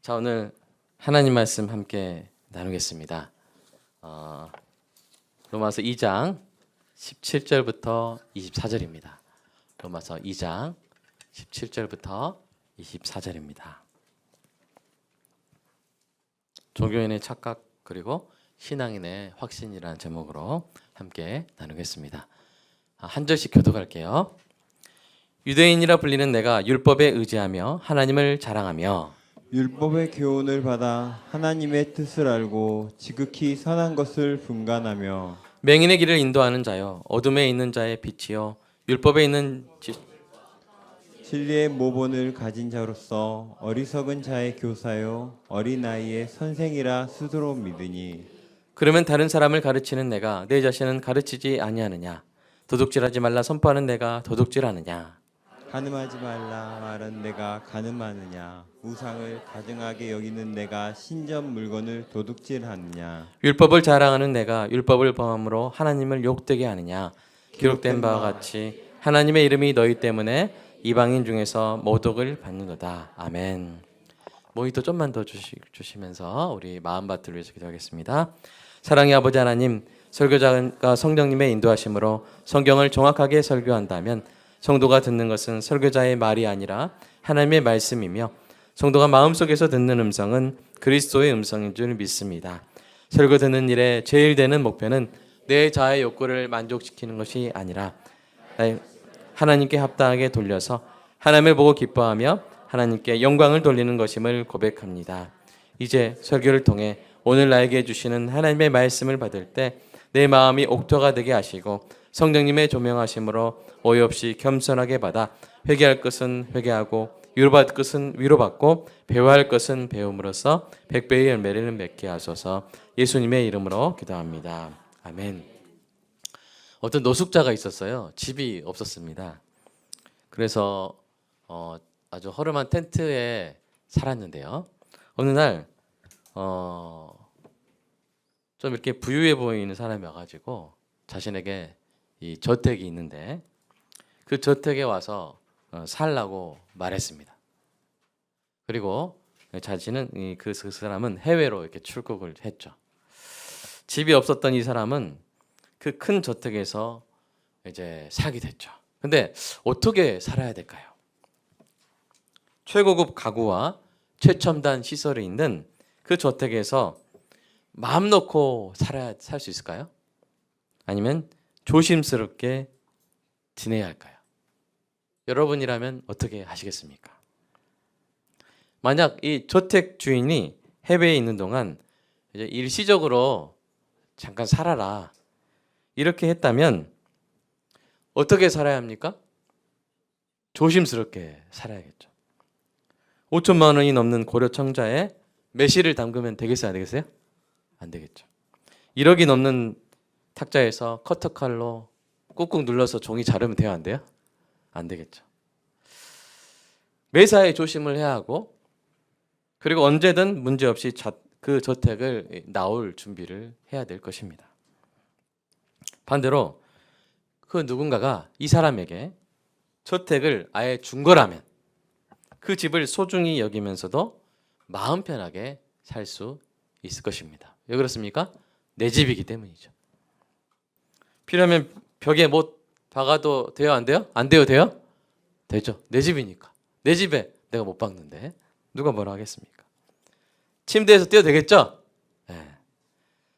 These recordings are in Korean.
자, 오늘 하나님 말씀 함께 나누겠습니다. 로마서 2장 17절부터 24절입니다. 로마서 2장 17절부터 24절입니다. 종교인의 착각 그리고 신앙인의 확신이라는 제목으로 함께 나누겠습니다. 한 절씩 교독할게요. 유대인이라 불리는 내가 율법에 의지하며 하나님을 자랑하며 율법의 교훈을 받아 하나님의 뜻을 알고 지극히 선한 것을 분간하며 맹인의 길을 인도하는 자여 어둠에 있는 자의 빛이요 율법에 있는 진리의 모본을 가진 자로서 어리석은 자의 교사요 어린 아이의 선생이라 스스로 믿으니 그러면 다른 사람을 가르치는 내가 내 자신은 가르치지 아니하느냐 도둑질하지 말라 선포하는 내가 도둑질하느냐 간음하지 말라 말은 내가 간음하느냐 우상을 가증하게 여기는 내가 신전 물건을 도둑질하느냐 율법을 자랑하는 내가 율법을 범함으로 하나님을 욕되게 하느냐 기록된 바와 같이 하나님의 이름이 너희 때문에 이방인 중에서 모독을 받는도다. 아멘. 모히또 좀만 더 주시면서 우리 마음밭을 위해서 기도하겠습니다. 사랑의 아버지 하나님, 설교자가 성령님의 인도하심으로 성경을 정확하게 설교한다면 성도가 듣는 것은 설교자의 말이 아니라 하나님의 말씀이며 성도가 마음속에서 듣는 음성은 그리스도의 음성인 줄 믿습니다. 설교 듣는 일에 제일 되는 목표는 내 자아의 욕구를 만족시키는 것이 아니라 하나님께 합당하게 돌려서 하나님을 보고 기뻐하며 하나님께 영광을 돌리는 것임을 고백합니다. 이제 설교를 통해 오늘 나에게 주시는 하나님의 말씀을 받을 때 내 마음이 옥토가 되게 하시고 성령님의 조명하심으로 오해 없이 겸손하게 받아 회개할 것은 회개하고 위로받을 것은 위로받고 배워할 것은 배움으로써 백배의 열매를 맺게 하소서. 예수님의 이름으로 기도합니다. 아멘. 어떤 노숙자가 있었어요. 집이 없었습니다. 그래서 아주 허름한 텐트에 살았는데요. 어느 날 좀 이렇게 부유해 보이는 사람이 와가지고 자신에게 이 저택이 있는데 그 저택에 와서 살라고 말했습니다. 그리고 자신은 그 사람은 해외로 이렇게 출국을 했죠. 집이 없었던 이 사람은 그 큰 저택에서 이제 살게 됐죠. 근데 어떻게 살아야 될까요? 최고급 가구와 최첨단 시설이 있는 그 저택에서 마음 놓고 살 수 있을까요? 아니면 조심스럽게 지내야 할까요? 여러분이라면 어떻게 하시겠습니까? 만약 이 저택 주인이 해외에 있는 동안 이제 일시적으로 잠깐 살아라 이렇게 했다면 어떻게 살아야 합니까? 조심스럽게 살아야겠죠. 5천만 원이 넘는 고려 청자에 매실을 담그면 되겠어요? 안 되겠어요? 안 되겠죠. 1억이 넘는 탁자에서 커터칼로 꾹꾹 눌러서 종이 자르면 돼요? 안 돼요? 안 되겠죠. 매사에 조심을 해야 하고 그리고 언제든 문제없이 그 저택을 나올 준비를 해야 될 것입니다. 반대로 그 누군가가 이 사람에게 저택을 아예 준 거라면 그 집을 소중히 여기면서도 마음 편하게 살 수 있을 것입니다. 왜 그렇습니까? 내 집이기 때문이죠. 필요하면 벽에 못 박아도 돼요? 안 돼요? 안 돼요? 돼요? 되죠. 내 집이니까. 내 집에 내가 못 박는데 누가 뭐라 하겠습니까? 침대에서 뛰어도 되겠죠? 네.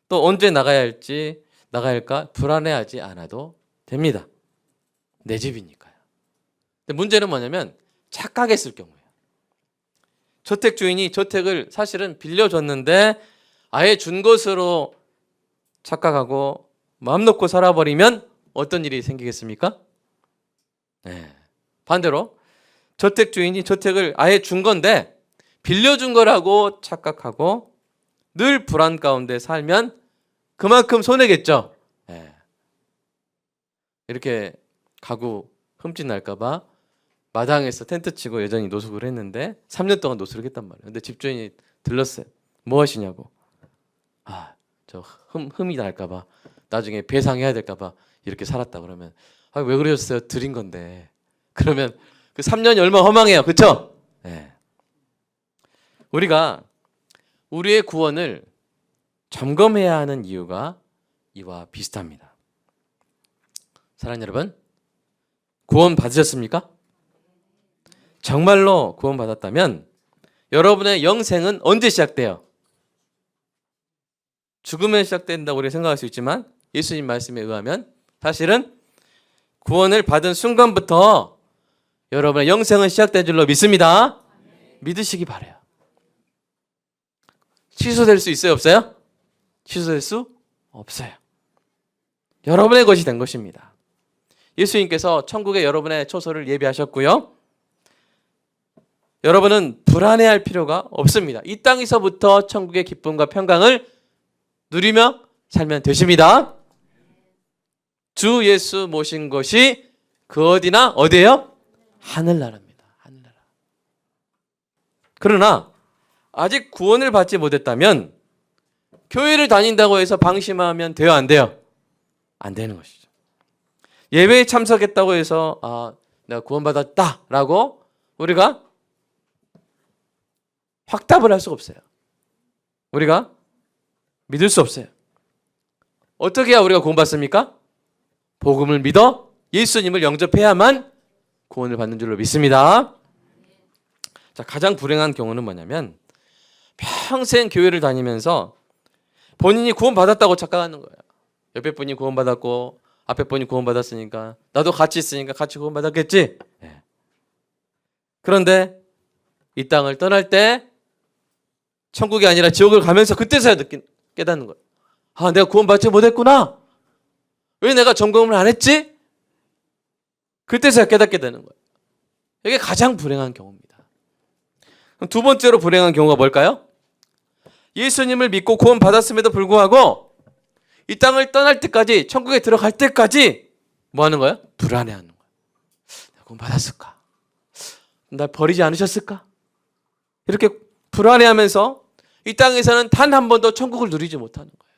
또 언제 나가야 할까 불안해하지 않아도 됩니다. 내 집이니까요. 근데 문제는 뭐냐면 착각했을 경우예요. 저택 주인이 저택을 사실은 빌려줬는데 아예 준 것으로 착각하고 마음 놓고 살아버리면 어떤 일이 생기겠습니까? 네. 반대로 저택 주인이 저택을 아예 준 건데 빌려준 거라고 착각하고 늘 불안 가운데 살면 그만큼 손해겠죠. 네. 이렇게 가구 흠집 날까 봐 마당에서 텐트 치고 여전히 노숙을 했는데 3년 동안 노숙을 했단 말이에요. 근데 집주인이 들렀어요. 뭐 하시냐고. 저 흠이 날까 봐 나중에 배상해야 될까 봐 이렇게 살았다 그러면 왜 그러셨어요? 드린 건데. 그러면 그 3년이 얼마나 허망해요. 그렇죠? 네. 우리가 우리의 구원을 점검해야 하는 이유가 이와 비슷합니다. 사랑하는 여러분, 구원 받으셨습니까? 정말로 구원 받았다면 여러분의 영생은 언제 시작돼요? 죽으면 시작된다고 우리가 생각할 수 있지만 예수님 말씀에 의하면 사실은 구원을 받은 순간부터 여러분의 영생은 시작된 줄로 믿습니다. 믿으시기 바라요. 취소될 수 있어요? 없어요? 취소될 수 없어요. 여러분의 것이 된 것입니다. 예수님께서 천국에 여러분의 초소를 예비하셨고요. 여러분은 불안해할 필요가 없습니다. 이 땅에서부터 천국의 기쁨과 평강을 누리며 살면 되십니다. 주 예수 모신 것이 그 어디나 어디예요? 하늘나라입니다. 하늘나라. 그러나 아직 구원을 받지 못했다면 교회를 다닌다고 해서 방심하면 돼요? 안 돼요? 안 되는 것이죠. 예배에 참석했다고 해서 내가 구원받았다라고 우리가 확답을 할 수가 없어요. 우리가 믿을 수 없어요. 어떻게 해야 우리가 구원받습니까? 복음을 믿어 예수님을 영접해야만 구원을 받는 줄로 믿습니다. 자, 가장 불행한 경우는 뭐냐면 평생 교회를 다니면서 본인이 구원받았다고 착각하는 거예요. 옆에 분이 구원받았고 앞에 분이 구원받았으니까 나도 같이 있으니까 같이 구원받았겠지. 네. 그런데 이 땅을 떠날 때 천국이 아니라 지옥을 가면서 그때서야 깨닫는 거예요. 내가 구원받지 못했구나. 왜 내가 점검을 안 했지? 그때서야 깨닫게 되는 거예요. 이게 가장 불행한 경우입니다. 그럼 두 번째로 불행한 경우가 뭘까요? 예수님을 믿고 구원받았음에도 불구하고 이 땅을 떠날 때까지, 천국에 들어갈 때까지 뭐 하는 거예요? 불안해하는 거예요. 내가 구원받았을까? 날 버리지 않으셨을까? 이렇게 불안해하면서 이 땅에서는 단 한 번도 천국을 누리지 못하는 거예요.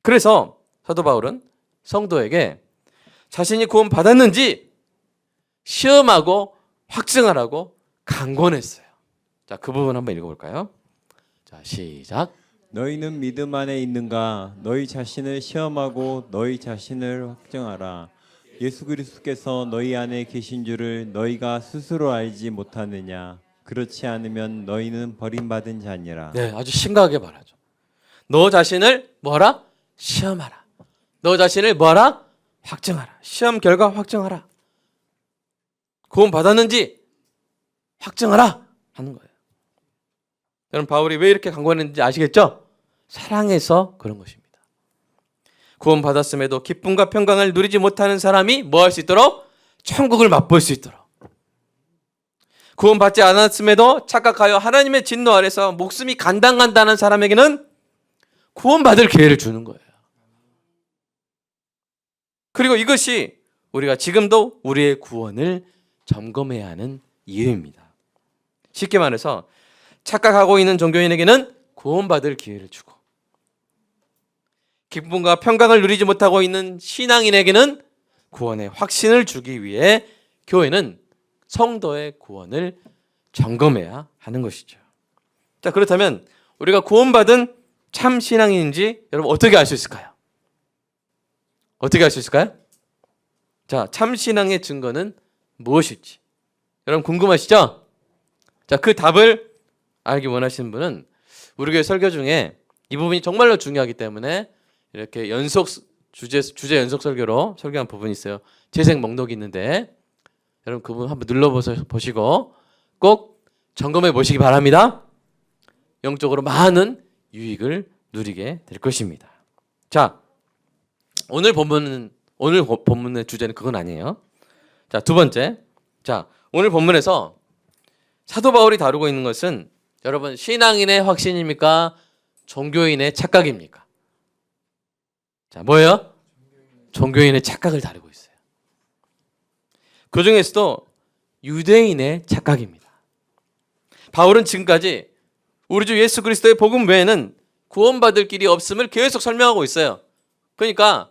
그래서 사도 바울은 성도에게 자신이 구원받았는지 시험하고 확증하라고 강권했어요. 자, 그 부분 한번 읽어볼까요? 자, 시작. 너희는 믿음 안에 있는가? 너희 자신을 시험하고 너희 자신을 확증하라. 예수 그리스도께서 너희 안에 계신 줄을 너희가 스스로 알지 못하느냐? 그렇지 않으면 너희는 버림받은 자니라. 네, 아주 심각하게 말하죠. 너 자신을 뭐하라? 시험하라. 너 자신을 뭐하라? 확증하라. 시험 결과 확증하라. 구원 받았는지 확증하라 하는 거예요. 여러분, 바울이 왜 이렇게 강권했는지 아시겠죠? 사랑해서 그런 것입니다. 구원 받았음에도 기쁨과 평강을 누리지 못하는 사람이 뭐 할 수 있도록? 천국을 맛볼 수 있도록. 구원 받지 않았음에도 착각하여 하나님의 진노 아래서 목숨이 간당간당한 사람에게는 구원받을 기회를 주는 거예요. 그리고 이것이 우리가 지금도 우리의 구원을 점검해야 하는 이유입니다. 쉽게 말해서 착각하고 있는 종교인에게는 구원받을 기회를 주고, 기쁨과 평강을 누리지 못하고 있는 신앙인에게는 구원의 확신을 주기 위해 교회는 성도의 구원을 점검해야 하는 것이죠. 자, 그렇다면 우리가 구원받은 참 신앙인인지 여러분 어떻게 알 수 있을까요? 어떻게 알 수 있을까요? 자, 참 신앙의 증거는 무엇일지 여러분 궁금하시죠? 자, 그 답을 알기 원하시는 분은 우리 교회 설교 중에 이 부분이 정말로 중요하기 때문에 이렇게 주제 연속 설교로 설교한 부분이 있어요. 재생 목록이 있는데 여러분 그 부분 한번 눌러보시고 꼭 점검해 보시기 바랍니다. 영적으로 많은 유익을 누리게 될 것입니다. 자, 오늘 본문의 주제는 그건 아니에요. 자, 두 번째. 자, 오늘 본문에서 사도 바울이 다루고 있는 것은 여러분 신앙인의 확신입니까? 종교인의 착각입니까? 자, 뭐예요? 종교인의 착각을 다루고 있어요. 그 중에서도 유대인의 착각입니다. 바울은 지금까지 우리 주 예수 그리스도의 복음 외에는 구원받을 길이 없음을 계속 설명하고 있어요. 그러니까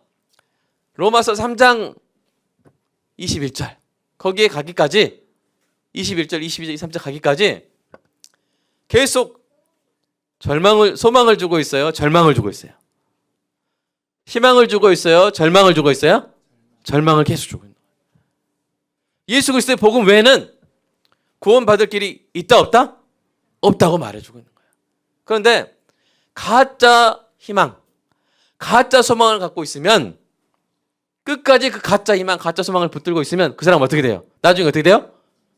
로마서 3장 21절 거기에 가기까지 21절, 22절, 23절 가기까지 계속 소망을 주고 있어요? 절망을 주고 있어요? 희망을 주고 있어요? 절망을 주고 있어요? 절망을 계속 주고 있는 거예요. 예수 그리스도의 복음 외에는 구원받을 길이 있다 없다? 없다고 말해주고 있는 거예요. 그런데 가짜 희망, 가짜 소망을 갖고 있으면, 끝까지 그 가짜 희망, 가짜 소망을 붙들고 있으면 그 사람은 어떻게 돼요? 나중에 어떻게 돼요?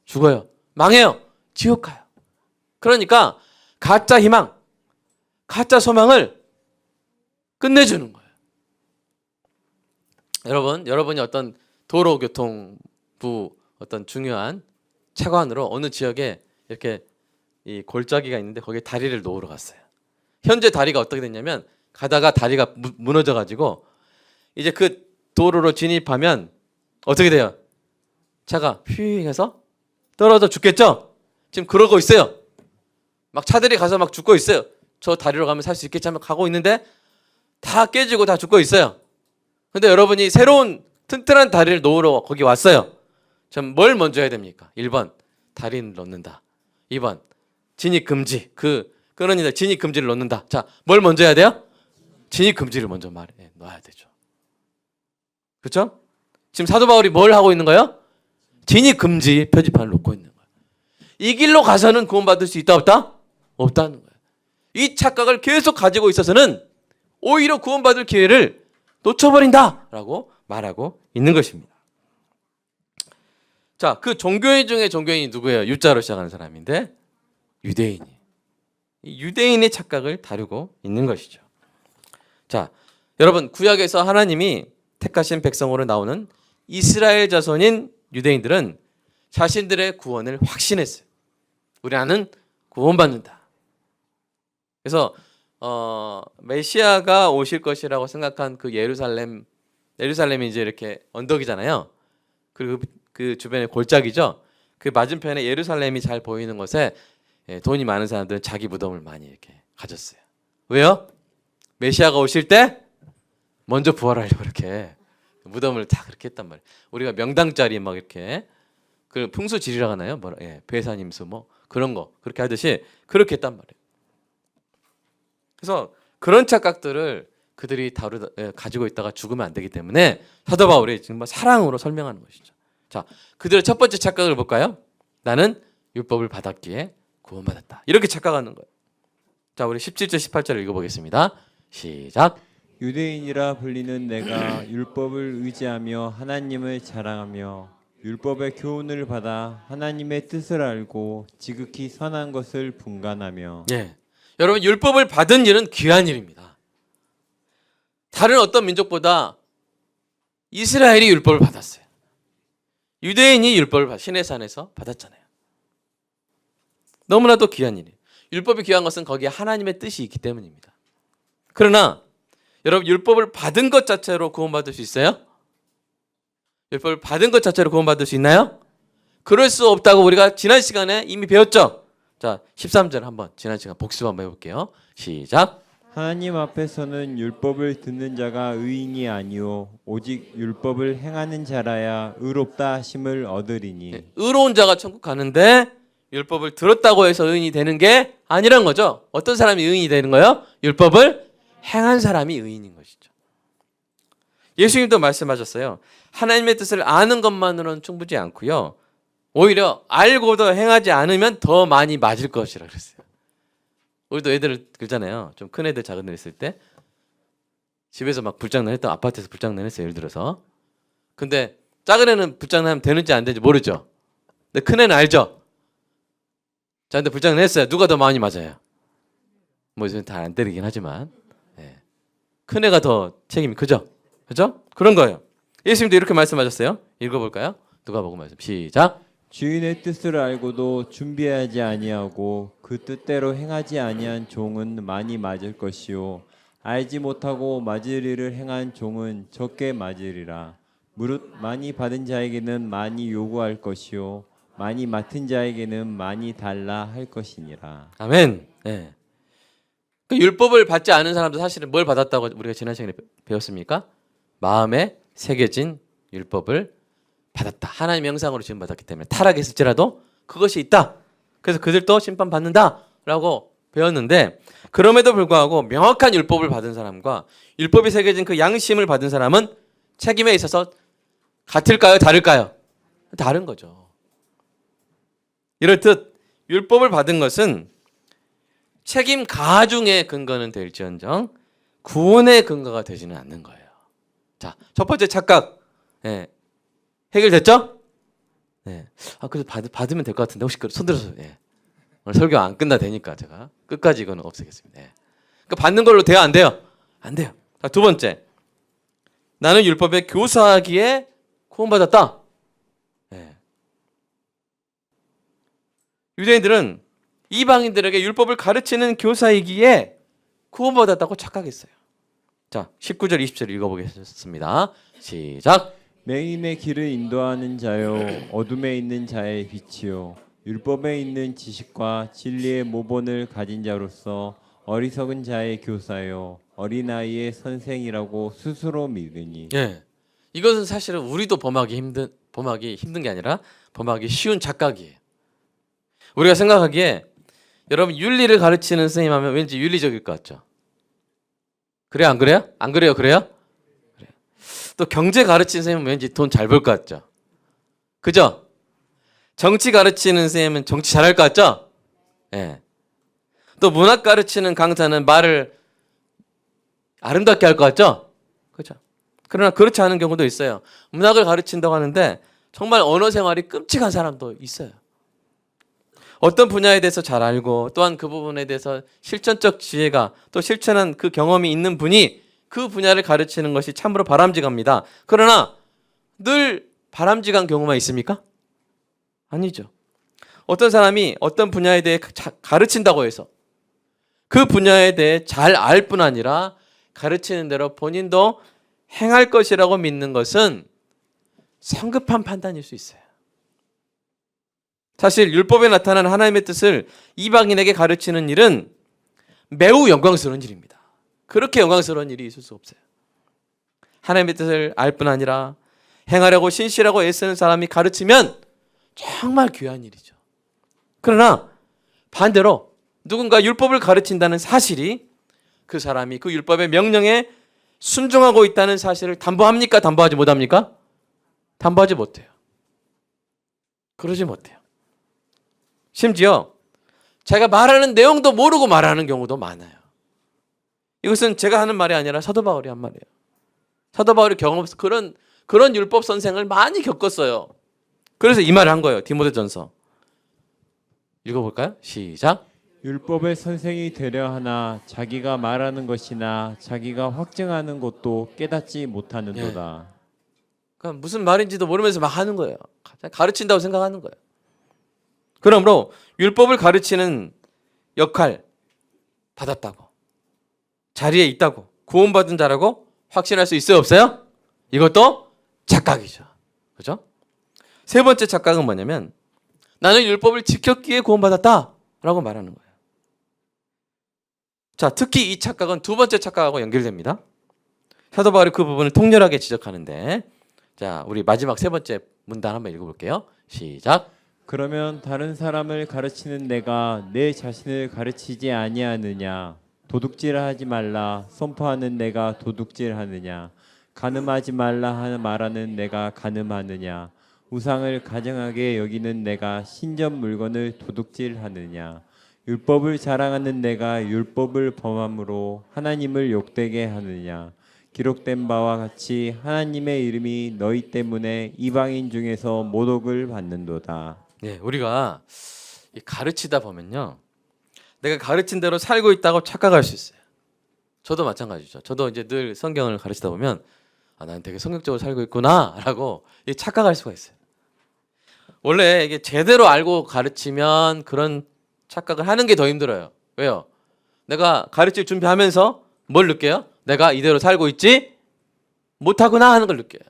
죽어요. 망해요. 지옥 가요. 그러니까 가짜 희망, 가짜 소망을 끝내주는 거예요. 여러분이 어떤 도로교통부 어떤 중요한 차관으로 어느 지역에 이렇게 이 골짜기가 있는데 거기에 다리를 놓으러 갔어요. 현재 다리가 어떻게 됐냐면 가다가 다리가 무너져 가지고 이제 그 도로로 진입하면 어떻게 돼요? 차가 휘 해서 떨어져 죽겠죠? 지금 그러고 있어요. 막 차들이 가서 막 죽고 있어요. 저 다리로 가면 살 수 있겠지 하면 가고 있는데 다 깨지고 다 죽고 있어요. 근데 여러분이 새로운 튼튼한 다리를 놓으러 거기 왔어요. 전 뭘 먼저 해야 됩니까? 1번 다리를 놓는다. 2번 진입 금지. 그러니까 진입 금지를 놓는다. 자, 뭘 먼저 해야 돼요? 진입 금지를 먼저 놔야 되죠. 그렇죠? 지금 사도 바울이 뭘 하고 있는 거예요? 진입 금지 표지판을 놓고 있는 거예요. 이 길로 가서는 구원받을 수 있다 없다? 없다는 거예요. 이 착각을 계속 가지고 있어서는 오히려 구원받을 기회를 놓쳐버린다라고 말하고 있는 것입니다. 자, 그 종교인 중에 종교인이 누구예요? 유자로 시작하는 사람인데 유대인이. 이 유대인의 착각을 다루고 있는 것이죠. 자, 여러분 구약에서 하나님이 택하신 백성으로 나오는 이스라엘 자손인 유대인들은 자신들의 구원을 확신했어요. 우리는 구원받는다. 그래서 메시아가 오실 것이라고 생각한 그 예루살렘이 이제 이렇게 언덕이잖아요. 그리고 그 주변에 골짜기죠. 그 맞은편에 예루살렘이 잘 보이는 곳에 돈이 많은 사람들은 자기 무덤을 많이 이렇게 가졌어요. 왜요? 메시아가 오실 때 먼저 부활하려고 이렇게 무덤을 다 그렇게 했단 말이에요. 우리가 명당짜리 막 이렇게 그 풍수지리라 하나요? 배산임수 뭐 그런 거 그렇게 하듯이 그렇게 했단 말이에요. 그래서 그런 착각들을 그들이 가지고 있다가 죽으면 안 되기 때문에 사도 바울이 정말 사랑으로 설명하는 것이죠. 자, 그들의 첫 번째 착각을 볼까요? 나는 율법을 받았기에 구원받았다. 이렇게 착각하는 거예요. 자, 우리 17절 18절 읽어보겠습니다. 시작. 유대인이라 불리는 내가 율법을 의지하며 하나님을 자랑하며 율법의 교훈을 받아 하나님의 뜻을 알고 지극히 선한 것을 분간하며. 예, 여러분 율법을 받은 일은 귀한 일입니다. 다른 어떤 민족보다 이스라엘이 율법을 받았어요. 유대인이 율법을 시내산에서 받았잖아요. 너무나도 귀한 일이에요. 율법이 귀한 것은 거기에 하나님의 뜻이 있기 때문입니다. 그러나 여러분 율법을 받은 것 자체로 구원받을 수 있어요? 율법을 받은 것 자체로 구원받을 수 있나요? 그럴 수 없다고 우리가 지난 시간에 이미 배웠죠. 자, 13절 한번 지난 시간 복습 한번 해볼게요. 시작. 하나님 앞에서는 율법을 듣는 자가 의인이 아니요 오직 율법을 행하는 자라야 의롭다 하심을 얻으리니. 의로운 자가 천국 가는데 율법을 들었다고 해서 의인이 되는 게 아니란 거죠. 어떤 사람이 의인이 되는 거예요? 율법을 행한 사람이 의인인 것이죠. 예수님도 말씀하셨어요. 하나님의 뜻을 아는 것만으로는 충분치 않고요. 오히려 알고도 행하지 않으면 더 많이 맞을 것이라 그랬어요. 우리도 애들 그러잖아요. 좀 큰 애들 작은 애들 있을 때 집에서 막 불장난 했던 아파트에서 불장난 했어요. 예를 들어서. 근데 작은 애는 불장난하면 되는지 안 되는지 모르죠. 근데 큰 애는 알죠. 자, 근데 불장난 했어요. 누가 더 많이 맞아요? 뭐 요즘 다 안 때리긴 하지만 큰 애가 더 책임이 크죠. 그죠? 그런 거예요. 예수님도 이렇게 말씀하셨어요. 읽어볼까요? 누가복음 말씀 시작. 주인의 뜻을 알고도 준비하지 아니하고 그 뜻대로 행하지 아니한 종은 많이 맞을 것이요 알지 못하고 맞을 일을 행한 종은 적게 맞으리라. 무릇 많이 받은 자에게는 많이 요구할 것이요 많이 맡은 자에게는 많이 달라 할 것이니라. 아멘. 네. 그 율법을 받지 않은 사람도 사실은 뭘 받았다고 우리가 지난 시간에 배웠습니까? 마음에 새겨진 율법을 받았다. 하나님의 형상으로 지금 받았기 때문에 타락했을지라도 그것이 있다. 그래서 그들도 심판받는다 라고 배웠는데 그럼에도 불구하고 명확한 율법을 받은 사람과 율법이 새겨진 그 양심을 받은 사람은 책임에 있어서 같을까요? 다를까요? 다른 거죠. 이렇듯 율법을 받은 것은 책임 가중의 근거는 될지언정 구원의 근거가 되지는 않는 거예요. 자, 첫 번째 착각. 예. 해결됐죠? 네. 그래도 받으면 될 것 같은데 혹시 손 들어서. 예. 오늘 설교 안 끝나 되니까 제가 끝까지 이거는 없애겠습니다. 예. 그러니까 받는 걸로 돼요, 안 돼요? 안 돼요. 자, 두 번째. 나는 율법에 교사하기에 구원받았다. 예. 유대인들은 이방인들에게 율법을 가르치는 교사이기에 구원받았다고 착각했어요. 자, 19절 20절 읽어보겠습니다. 시작. 맹인의 길을 인도하는 자요 어둠에 있는 자의 빛이요 율법에 있는 지식과 진리의 모본을 가진 자로서 어리석은 자의 교사요 어린아이의 선생이라고 스스로 믿으니. 예. 이것은 사실은 우리도 범하기 힘든 게 아니라 범하기 쉬운 착각이에요. 우리가 생각하기에 여러분 윤리를 가르치는 선생님 하면 왠지 윤리적일 것 같죠? 그래요, 안 그래요? 안 그래요, 그래요? 그래요. 또 경제 가르치는 선생님은 왠지 돈 잘 벌 것 같죠? 그죠? 정치 가르치는 선생님은 정치 잘할 것 같죠? 예. 또 문학 가르치는 강사는 말을 아름답게 할 것 같죠? 그죠? 그러나 그렇지 않은 경우도 있어요. 문학을 가르친다고 하는데 정말 언어 생활이 끔찍한 사람도 있어요. 어떤 분야에 대해서 잘 알고 또한 그 부분에 대해서 실천적 지혜가 또 실천한 그 경험이 있는 분이 그 분야를 가르치는 것이 참으로 바람직합니다. 그러나 늘 바람직한 경우만 있습니까? 아니죠. 어떤 사람이 어떤 분야에 대해 가르친다고 해서 그 분야에 대해 잘 알 뿐 아니라 가르치는 대로 본인도 행할 것이라고 믿는 것은 성급한 판단일 수 있어요. 사실 율법에 나타난 하나님의 뜻을 이방인에게 가르치는 일은 매우 영광스러운 일입니다. 그렇게 영광스러운 일이 있을 수 없어요. 하나님의 뜻을 알 뿐 아니라 행하려고 신실하고 애쓰는 사람이 가르치면 정말 귀한 일이죠. 그러나 반대로 누군가 율법을 가르친다는 사실이 그 사람이 그 율법의 명령에 순종하고 있다는 사실을 담보합니까? 담보하지 못합니까? 담보하지 못해요. 그러지 못해요. 심지어 제가 말하는 내용도 모르고 말하는 경우도 많아요. 이것은 제가 하는 말이 아니라 사도 바울이 한 말이에요. 사도 바울이 그런 율법 선생을 많이 겪었어요. 그래서 이 말을 한 거예요. 디모데전서 읽어볼까요? 시작. 율법의 선생이 되려 하나 자기가 말하는 것이나 자기가 확증하는 것도 깨닫지 못하는도다. 그러니까 무슨 말인지도 모르면서 막 하는 거예요. 가르친다고 생각하는 거예요. 그러므로 율법을 가르치는 역할 받았다고, 자리에 있다고, 구원받은 자라고 확신할 수 있어요, 없어요? 이것도 착각이죠. 그죠? 세 번째 착각은 뭐냐면 나는 율법을 지켰기에 구원받았다라고 말하는 거예요. 자, 특히 이 착각은 두 번째 착각하고 연결됩니다. 사도 바울이 그 부분을 통렬하게 지적하는데, 자, 우리 마지막 세 번째 문단 한번 읽어볼게요. 시작. 그러면 다른 사람을 가르치는 내가 내 자신을 가르치지 아니하느냐? 도둑질하지 말라 선포하는 내가 도둑질하느냐? 간음하지 말라 말하는 내가 간음하느냐? 우상을 가증하게 여기는 내가 신전 물건을 도둑질하느냐? 율법을 자랑하는 내가 율법을 범함으로 하나님을 욕되게 하느냐? 기록된 바와 같이 하나님의 이름이 너희 때문에 이방인 중에서 모독을 받는도다. 네, 우리가 가르치다 보면요, 내가 가르친 대로 살고 있다고 착각할 수 있어요. 저도 마찬가지죠. 저도 이제 늘 성경을 가르치다 보면 난 되게 성경적으로 살고 있구나라고 착각할 수가 있어요. 원래 이게 제대로 알고 가르치면 그런 착각을 하는 게 더 힘들어요. 왜요? 내가 가르칠 준비하면서 뭘 느껴요? 내가 이대로 살고 있지 못하구나 하는 걸 느껴요.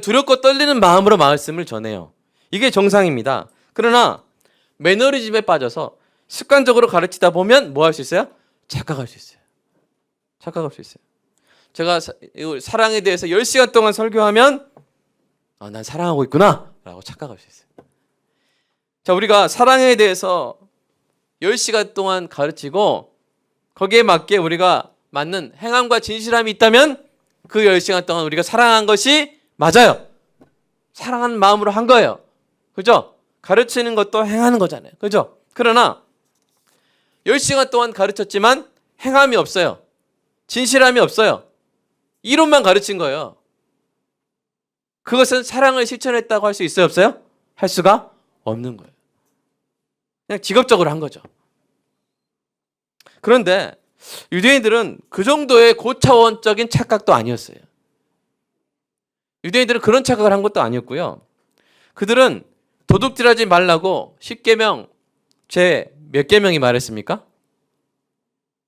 두렵고 떨리는 마음으로 말씀을 전해요. 이게 정상입니다. 그러나 매너리즘에 빠져서 습관적으로 가르치다 보면 뭐 할 수 있어요? 착각할 수 있어요. 착각할 수 있어요. 제가 사랑에 대해서 10시간 동안 설교하면 난 사랑하고 있구나 라고 착각할 수 있어요. 자, 우리가 사랑에 대해서 10시간 동안 가르치고 거기에 맞게 우리가 맞는 행함과 진실함이 있다면 그 10시간 동안 우리가 사랑한 것이 맞아요. 사랑하는 마음으로 한 거예요. 그죠? 가르치는 것도 행하는 거잖아요. 그죠? 그러나 10시간 동안 가르쳤지만 행함이 없어요. 진실함이 없어요. 이론만 가르친 거예요. 그것은 사랑을 실천했다고 할 수 있어요? 없어요? 할 수가 없는 거예요. 그냥 직업적으로 한 거죠. 그런데 유대인들은 그 정도의 고차원적인 착각도 아니었어요. 유대인들은 그런 착각을 한 것도 아니었고요. 그들은 도둑질하지 말라고 10계명 제 몇 계명이 말했습니까?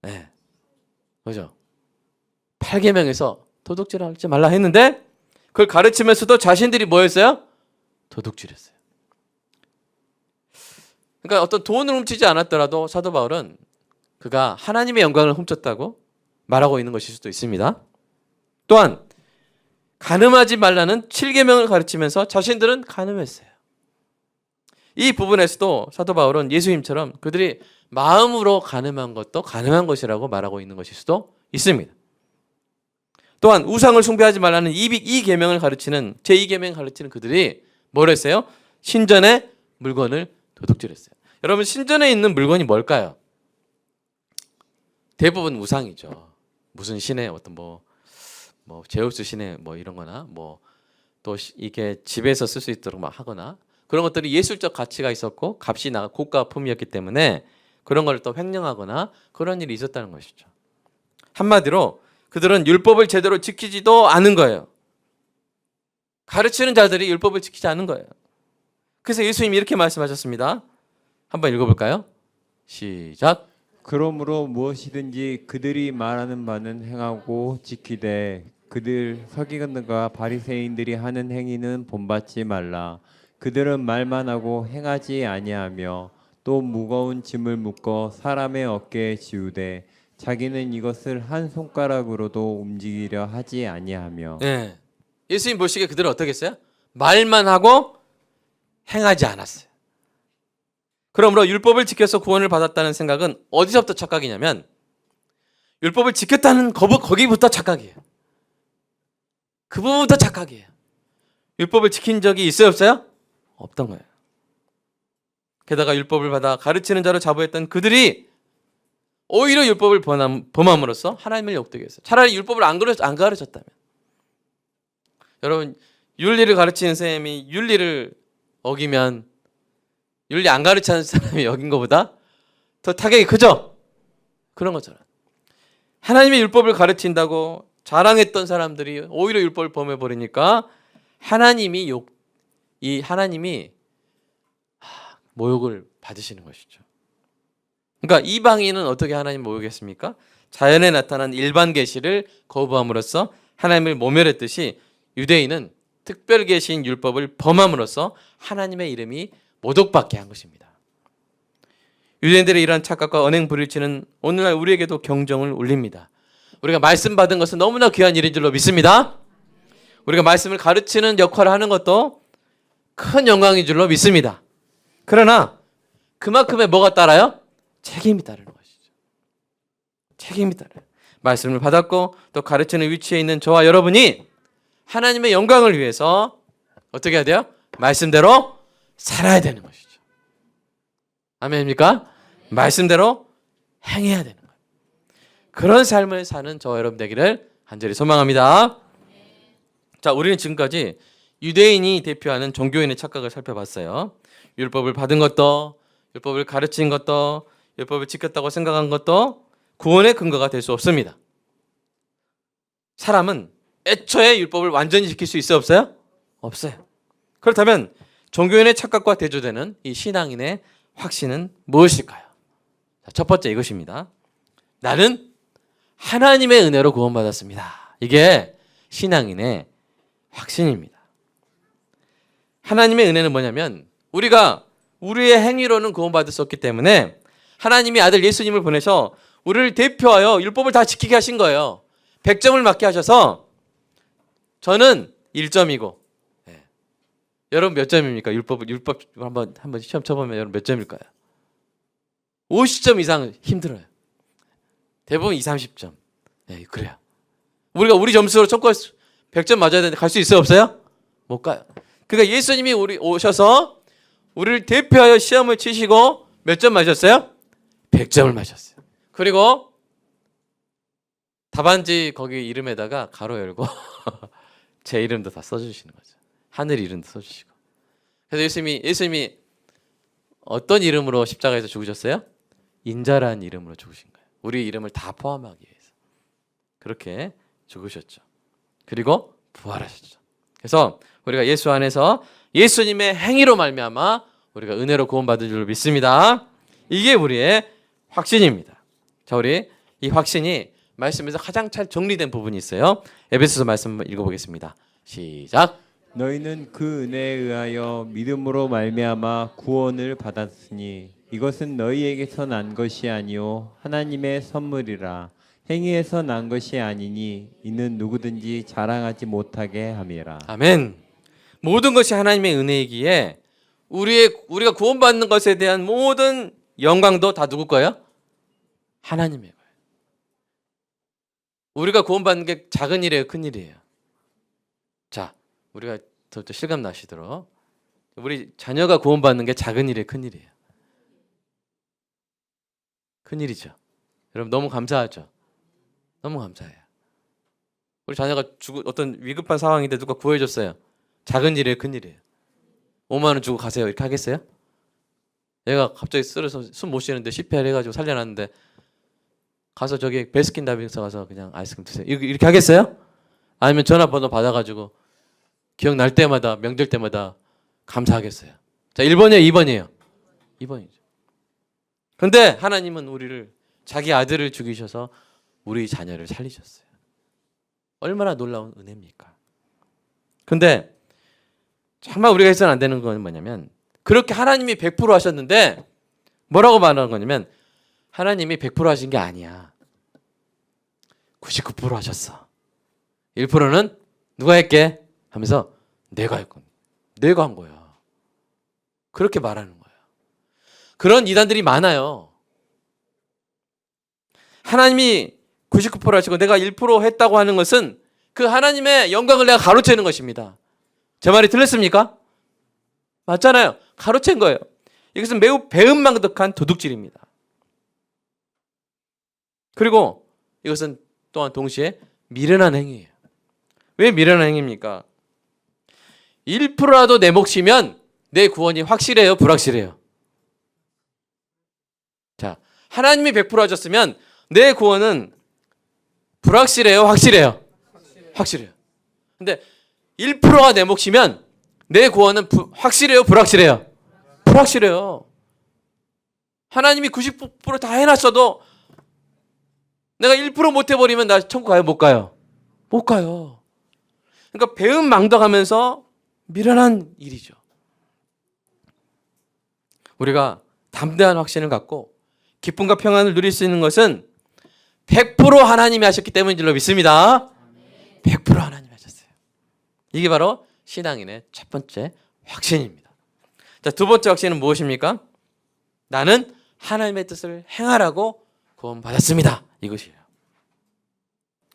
네. 그죠? 8계명에서 도둑질하지 말라 했는데 그걸 가르치면서도 자신들이 뭐였어요? 도둑질했어요. 그러니까 어떤 돈을 훔치지 않았더라도 사도 바울은 그가 하나님의 영광을 훔쳤다고 말하고 있는 것일 수도 있습니다. 또한 간음하지 말라는 7계명을 가르치면서 자신들은 간음했어요. 이 부분에서도 사도 바울은 예수님처럼 그들이 마음으로 간음한 것도 간음한 것이라고 말하고 있는 것일 수도 있습니다. 또한 우상을 숭배하지 말라는 이 계명을 가르치는 제2계명을 가르치는 그들이 뭘 했어요? 신전의 물건을 도둑질했어요. 여러분 신전에 있는 물건이 뭘까요? 대부분 우상이죠. 무슨 신의 어떤 뭐 제우스 신의 뭐 이런 거나 뭐 또 이게 집에서 쓸 수 있도록 막 하거나 그런 것들이 예술적 가치가 있었고 값이 고가품이었기 때문에 그런 걸 또 횡령하거나 그런 일이 있었다는 것이죠. 한마디로 그들은 율법을 제대로 지키지도 않은 거예요. 가르치는 자들이 율법을 지키지 않은 거예요. 그래서 예수님이 이렇게 말씀하셨습니다. 한번 읽어볼까요? 시작. 그러므로 무엇이든지 그들이 말하는 바는 행하고 지키되 그들 서기관들과 바리새인들이 하는 행위는 본받지 말라. 그들은 말만 하고 행하지 아니하며 또 무거운 짐을 묶어 사람의 어깨에 지우되 자기는 이것을 한 손가락으로도 움직이려 하지 아니하며. 네. 예수님 보시기에 그들은 어떻게 했어요? 말만 하고 행하지 않았어요. 그러므로 율법을 지켜서 구원을 받았다는 생각은 어디서부터 착각이냐면 율법을 지켰다는 거기부터 착각이에요. 그 부분부터 착각이에요. 율법을 지킨 적이 있어요 없어요? 없던 거예요. 게다가 율법을 받아 가르치는 자로 자부했던 그들이 오히려 율법을 범함으로써 하나님을 욕되게 했어요. 차라리 율법을 안 가르쳤다면. 여러분 윤리를 가르치는 쌤이 윤리를 어기면 윤리 안 가르치는 사람이 여긴 것보다 더 타격이 크죠? 그런 것처럼 하나님의 율법을 가르친다고 자랑했던 사람들이 오히려 율법을 범해버리니까 하나님이 모욕을 받으시는 것이죠. 그러니까 이방인은 어떻게 하나님 모욕했습니까? 자연에 나타난 일반 계시를 거부함으로써 하나님을 모멸했듯이 유대인은 특별 계시인 율법을 범함으로써 하나님의 이름이 모독받게 한 것입니다. 유대인들의 이러한 착각과 언행 불일치는 오늘날 우리에게도 경종을 울립니다. 우리가 말씀 받은 것은 너무나 귀한 일인 줄로 믿습니다. 우리가 말씀을 가르치는 역할을 하는 것도 큰 영광인 줄로 믿습니다. 그러나 그만큼의 뭐가 따라요? 책임이 따르는 것이죠. 책임이 따라요. 말씀을 받았고 또 가르치는 위치에 있는 저와 여러분이 하나님의 영광을 위해서 어떻게 해야 돼요? 말씀대로 살아야 되는 것이죠. 아멘입니까? 말씀대로 행해야 되는 거예요. 그런 삶을 사는 저와 여러분 되기를 간절히 소망합니다. 자, 우리는 지금까지 유대인이 대표하는 종교인의 착각을 살펴봤어요. 율법을 받은 것도, 율법을 가르친 것도, 율법을 지켰다고 생각한 것도 구원의 근거가 될 수 없습니다. 사람은 애초에 율법을 완전히 지킬 수 있어요? 없어요? 없어요. 그렇다면 종교인의 착각과 대조되는 이 신앙인의 확신은 무엇일까요? 첫 번째 이것입니다. 나는 하나님의 은혜로 구원받았습니다. 이게 신앙인의 확신입니다. 하나님의 은혜는 뭐냐면 우리가 우리의 행위로는 구원받을 수 없기 때문에 하나님이 아들 예수님을 보내서 우리를 대표하여 율법을 다 지키게 하신 거예요. 100점을 맞게 하셔서 저는 1점이고 여러분 몇 점입니까? 율법 한번 시험 쳐보면 여러분 몇 점일까요? 50점 이상 힘들어요. 대부분 20, 30점. 네, 그래요. 우리가 우리 점수로 총과 100점 맞아야 되는데 갈 수 있어요, 없어요? 못 가요. 그러니까 예수님이 우리 오셔서 우리를 대표하여 시험을 치시고 몇 점 맞았어요? 100점을 맞았어요. 그리고 답안지 거기 이름에다가 가로 열고 제 이름도 다 써주시는 거죠. 하늘 이름도 써주시고. 그래서 예수님이 어떤 이름으로 십자가에서 죽으셨어요? 인자라는 이름으로 죽으신 거예요. 우리 이름을 다 포함하기 위해서. 그렇게 죽으셨죠. 그리고 부활하셨죠. 그래서 우리가 예수 안에서 예수님의 행위로 말미암아 우리가 은혜로 구원받은 줄 믿습니다. 이게 우리의 확신입니다. 자, 우리 이 확신이 말씀에서 가장 잘 정리된 부분이 있어요. 에베소서 말씀 읽어보겠습니다. 시작. 너희는 그 은혜에 의하여 믿음으로 말미암아 구원을 받았으니 이것은 너희에게서 난 것이 아니요 하나님의 선물이라. 행위에서 난 것이 아니니 이는 누구든지 자랑하지 못하게 함이라. 아멘. 모든 것이 하나님의 은혜이기에 우리가 구원받는 것에 대한 모든 영광도 다 누구 거예요? 하나님의 거예요. 우리가 구원받는 게 작은 일이에요, 큰 일이에요? 자, 우리가 더 실감 나시도록 우리 자녀가 구원받는 게 작은 일이에요, 큰 일이에요? 큰 일이죠. 여러분 너무 감사하죠. 너무 감사해요. 우리 자녀가 어떤 위급한 상황인데 누가 구해줬어요. 작은 일이에요, 큰 일이에요? 5만 원 주고 가세요 이렇게 하겠어요? 얘가 갑자기 쓰러서 숨 못 쉬는데 CPR 해가지고 살려놨는데 가서 저기 베스킨라빈스 가서 그냥 아이스크림 드세요 이렇게 하겠어요? 아니면 전화번호 받아가지고 기억날 때마다 명절 때마다 감사하겠어요? 자, 1번이에요, 2번이에요? 2번이죠. 근데 하나님은 우리를 자기 아들을 죽이셔서 우리 자녀를 살리셨어요. 얼마나 놀라운 은혜입니까? 근데 정말 우리가 해서는 안 되는 건 뭐냐면 그렇게 하나님이 100% 하셨는데 뭐라고 말하는 거냐면 하나님이 100% 하신 게 아니야. 99% 하셨어. 1%는 누가 했게? 하면서 내가 했건. 내가 한 거야. 그렇게 말하는 거야. 그런 이단들이 많아요. 하나님이 99% 하시고 내가 1% 했다고 하는 것은 그 하나님의 영광을 내가 가로채는 것입니다. 제 말이 틀렸습니까? 맞잖아요. 가로챈 거예요. 이것은 매우 배은망덕한 도둑질입니다. 그리고 이것은 또한 동시에 미련한 행위예요. 왜 미련한 행위입니까? 1%라도 내 몫이면 내 구원이 확실해요, 불확실해요? 자, 하나님이 100% 하셨으면 내 구원은 불확실해요, 확실해요? 확실해요. 근데 1%가 내 몫이면 내 구원은 확실해요, 불확실해요? 불확실해요. 하나님이 90% 다 해놨어도 내가 1% 못 해버리면 나 천국 가요, 못 가요? 못 가요. 그러니까 배은망덕하면서 미련한 일이죠. 우리가 담대한 확신을 갖고 기쁨과 평안을 누릴 수 있는 것은 100% 하나님이 하셨기 때문인 줄로 믿습니다. 100% 하나님이 하셨어요. 이게 바로 신앙인의 첫 번째 확신입니다. 자, 두 번째 확신은 무엇입니까? 나는 하나님의 뜻을 행하라고 구원받았습니다. 이것이에요.